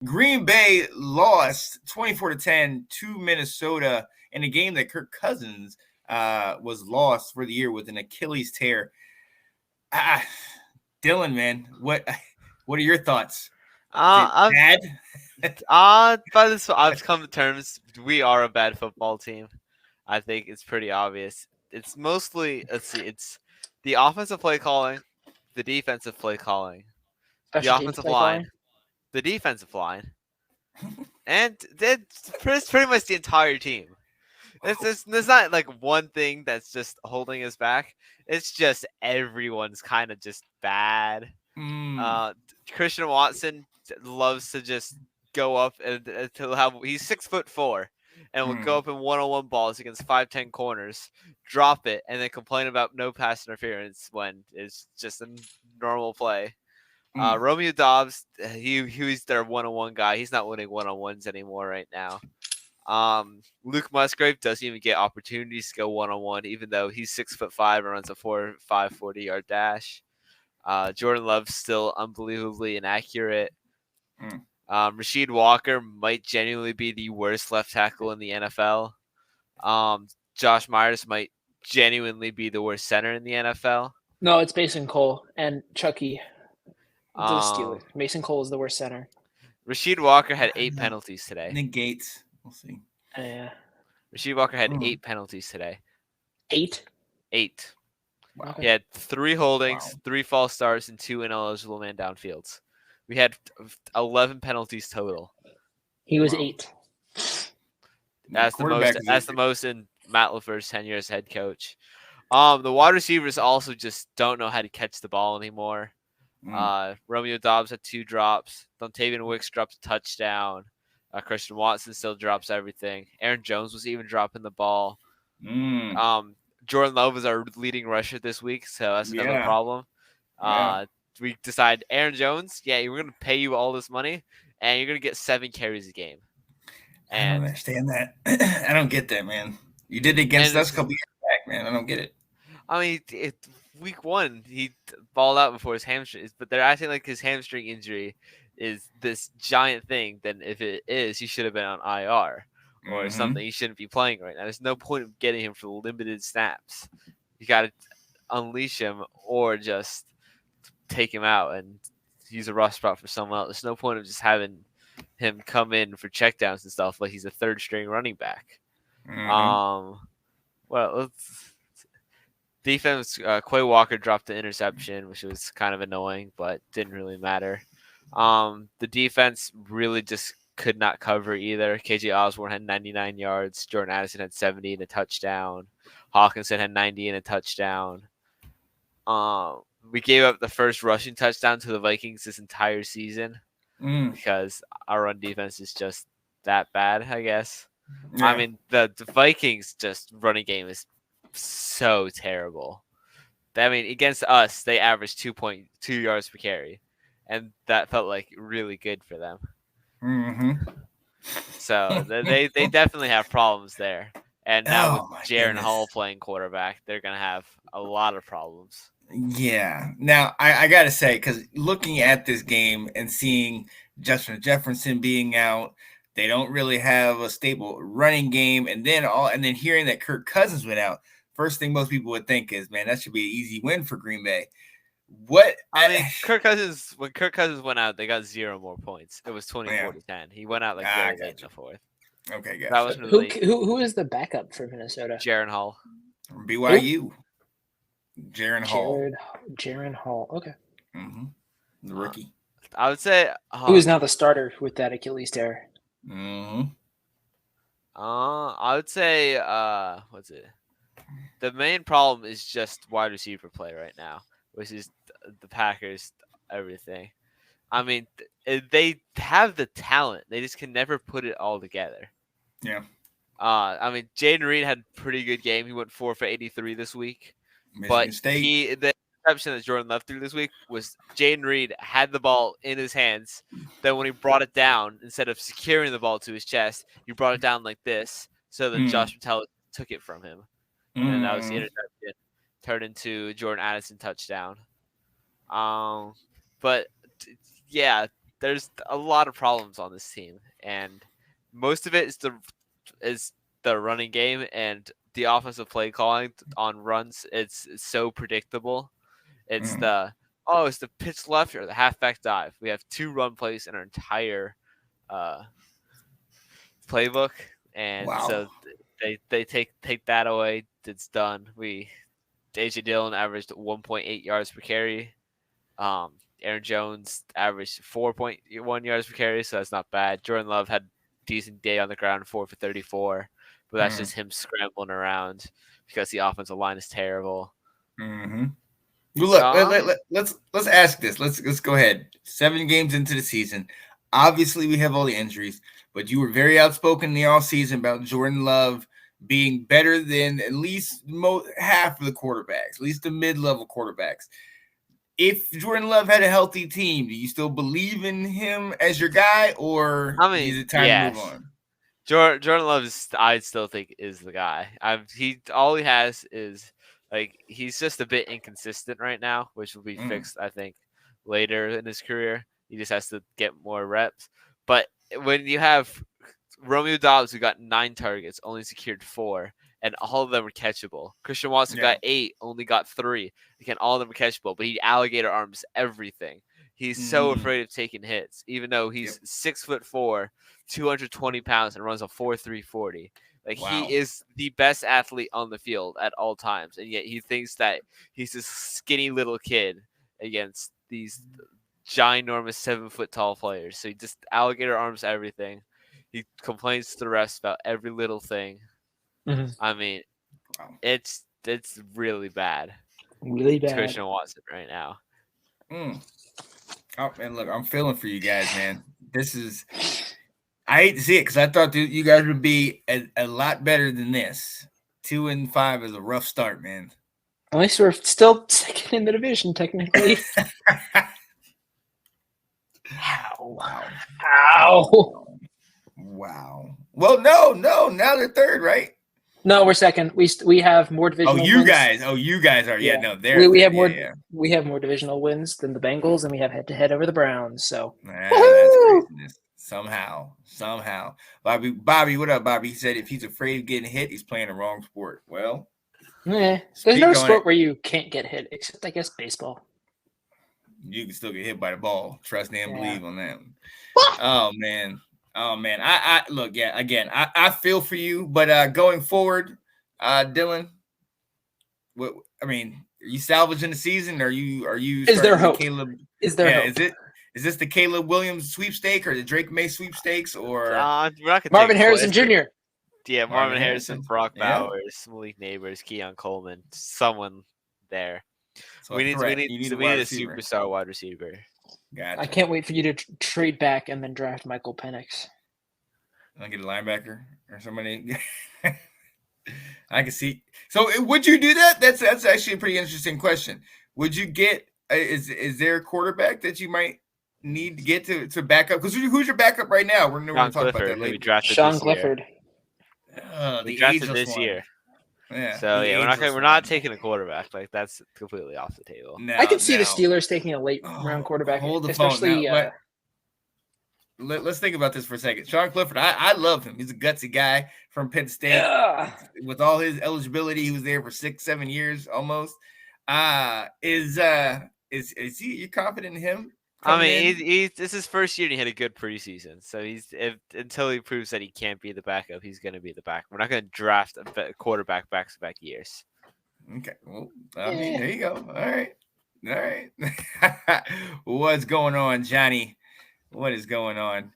Green Bay lost 24-10 to Minnesota in a game that Kirk Cousins was lost for the year with an Achilles tear. Dylan, man, what are your thoughts? Is it I'm bad? by this I've come to terms. We are a bad football team. I think it's pretty obvious. It's mostly it's the offensive play calling, the defensive play calling, the Special teams offensive play line, calling. the defensive line, and it's pretty much the entire team. There's not like one thing that's just holding us back. It's just everyone's kind of just bad. Mm, Christian Watson loves to just go up and to have he's 6'4" and will go mm, up in one-on-one balls against 5'10" corners, drop it, and then complain about no pass interference when it's just a normal play. mm. Romeo Dobbs, he's their one-on-one guy. He's not winning one-on-ones anymore right now. Luke Musgrave doesn't even get opportunities to go one-on-one, even though he's 6'5" and runs a 4.5 40-yard dash. Jordan Love's still unbelievably inaccurate. Mm. Rasheed Walker might genuinely be the worst left tackle in the NFL. Josh Myers might genuinely be the worst center in the NFL. No, it's Mason Cole and Chucky, the Um, Steelers. Mason Cole is the worst center. Rasheed Walker had 8 penalties today. Negates. We'll see. Yeah. Rasheed Walker had 8 penalties today. 8? 8. Wow. He had 3 holdings, Wow. 3 false starts, and 2 ineligible man downfields. We had 11 penalties total. He was Wow. 8. That's the most. Quarterback is That's the most in Matt LaFleur's tenure as head coach. The wide receivers also just don't know how to catch the ball anymore. Romeo Dobbs had 2 drops. Dontavian Wicks dropped a touchdown. Christian Watson still drops everything. Aaron Jones was even dropping the ball. Jordan Love is our leading rusher this week, so that's another problem. We decide Aaron Jones, we're going to pay you all this money, and you're going to get 7 carries a game. And I don't understand that. I don't get that, man. You did it against us a couple years back, man. I don't get it. I mean, week 1, he balled out before his hamstring, but they're acting like his hamstring injury is this giant thing. Then if it is, he should have been on IR or something. He shouldn't be playing right now. There's no point of getting him for limited snaps. You got to unleash him or just take him out and use a rough spot for someone else. There's no point of just having him come in for checkdowns and stuff like he's a third string running back. Defense, Quay Walker dropped the interception, which was kind of annoying, but didn't really matter. The defense really just could not cover either. KJ Osborne had 99 yards. Jordan Addison had 70 and a touchdown. Hawkinson had 90 and a touchdown. We gave up the first rushing touchdown to the Vikings this entire season because our run defense is just that bad, I guess. Yeah. I mean, the Vikings just running game is so terrible. I mean, against us, they averaged 2.2 yards per carry, and that felt like really good for them. So they definitely have problems there. And now with Jaron Hall playing quarterback, they're going to have a lot of problems. Yeah. Now, I got to say, because looking at this game and seeing Justin Jefferson being out, they don't really have a stable running game. And then hearing that Kirk Cousins went out, first thing most people would think is, man, that should be an easy win for Green Bay. When Kirk Cousins went out, they got 0 more points. It was 24-10. He went out like very late in the fourth. Okay, guys. That was really who is the backup for Minnesota? Jaron Hall. From BYU. Jaron Hall. Jaron Hall. Okay. The rookie. I would say who is now the starter with that Achilles tear. I would say what's it? The main problem is just wide receiver play right now, which is the Packers everything. I mean, they have the talent. They just can never put it all together. Yeah. I mean, Jaden Reed had a pretty good game. He went 4 for 83 this week. Michigan State. The interception that Jordan left through this week was Jaden Reed had the ball in his hands. Then when he brought it down, instead of securing the ball to his chest, he brought it down like this so that Josh Patel took it from him. And that was the interception. Turned into Jordan Addison touchdown. But yeah, there's a lot of problems on this team, and most of it is the running game and the offensive play calling on runs. It's so predictable. It's Mm. it's the pitch left or the halfback dive. We have 2 run plays in our entire uh, playbook, and Wow. so they take that away. It's done. AJ Dillon averaged 1.8 yards per carry. Aaron Jones averaged 4.1 yards per carry, so that's not bad. Jordan Love had a decent day on the ground, 4 for 34, but that's Mm. just him scrambling around because the offensive line is terrible. Mm-hmm. Well, So look, let's ask this. Let's go ahead. 7 games into the season. Obviously, we have all the injuries, but you were very outspoken in the all season about Jordan Love being better than at least half of the quarterbacks, at least the mid-level quarterbacks. If Jordan Love had a healthy team, do you still believe in him as your guy, or I is mean, it time to move yes, on? Jordan Love is, I still think, is the guy. All he has is he's just a bit inconsistent right now, which will be Mm. fixed, I think, later in his career. He just has to get more reps. But when you have Romeo Dobbs, who got 9 targets, only secured 4, and all of them were catchable. Christian Watson Yeah. got 8, only got 3. Again, all of them were catchable, but he alligator arms everything. He's so Mm-hmm. afraid of taking hits, even though Yep. he's 6'4", 220 pounds, and runs a 4.340. He Wow. is the best athlete on the field at all times, and yet he thinks that he's this skinny little kid against these ginormous 7-foot tall players. So he just alligator arms everything. He complains to the refs about every little thing. Mhm. I mean, Wow. it's really bad. Really bad. Christian Watson right now. Mm. Oh man, look, I'm feeling for you guys, man. I hate to see it because I thought that you guys would be a lot better than this. 2-5 is a rough start, man. At least we're still second in the division, technically. Ow. Wow. Ow. Wow. Well, no. Now they're third, right? No, we're second. We have more divisional you wins. guys. Oh, you guys are. Yeah, Yeah. no, they're we third. have more Yeah. we have more divisional wins than the Bengals, and we have head to head over the Browns. So That's woohoo! craziness. Somehow. Bobby, what up, Bobby? He said if he's afraid of getting hit, he's playing the wrong sport. Well, There's speak no on sport it. where you can't get hit, except I guess baseball. You can still get hit by the ball. Trust and Yeah. believe on that one. Oh man. I look, yeah, again, I feel for you, but going forward, Dylan, what I mean, are you salvaging the season? Are you Is there starting hope? Caleb? Is there hope? Is this the Caleb Williams sweepstake or the Drake May sweepstakes or We're not gonna Marvin take Harrison Jr. Yeah, Marvin Harrison, Brock Yeah. Bowers, Malik Neighbors, Keon Coleman, someone there. So we need you need a we wide need a receiver. superstar wide receiver. Gotcha. I can't wait for you to trade back and then draft Michael Penix. I'll get a linebacker or somebody. I can see. So would you do that? That's actually a pretty interesting question. Would you get? Is there a quarterback that you might need to get to back up? Because who's your backup right now? We're going to talk about that who we later. drafted Sean this Clifford. year. We The drafted ageless this one. year. Yeah. So the yeah, ageless we're not one. taking a quarterback. That's completely off the table. Now, I can see the Steelers taking a late round quarterback, Hold the especially. phone now, let's think about this for a second. Sean Clifford, I love him. He's a gutsy guy from Penn State. With all his eligibility, he was there for 6-7 years almost. Is he? You confident in him? I mean, this is his first year and he had a good preseason. So until he proves that he can't be the backup, he's going to be the backup. We're not going to draft a quarterback back-to-back years. Okay. Well, I mean, there you go. All right. What's going on, Johnny? What is going on?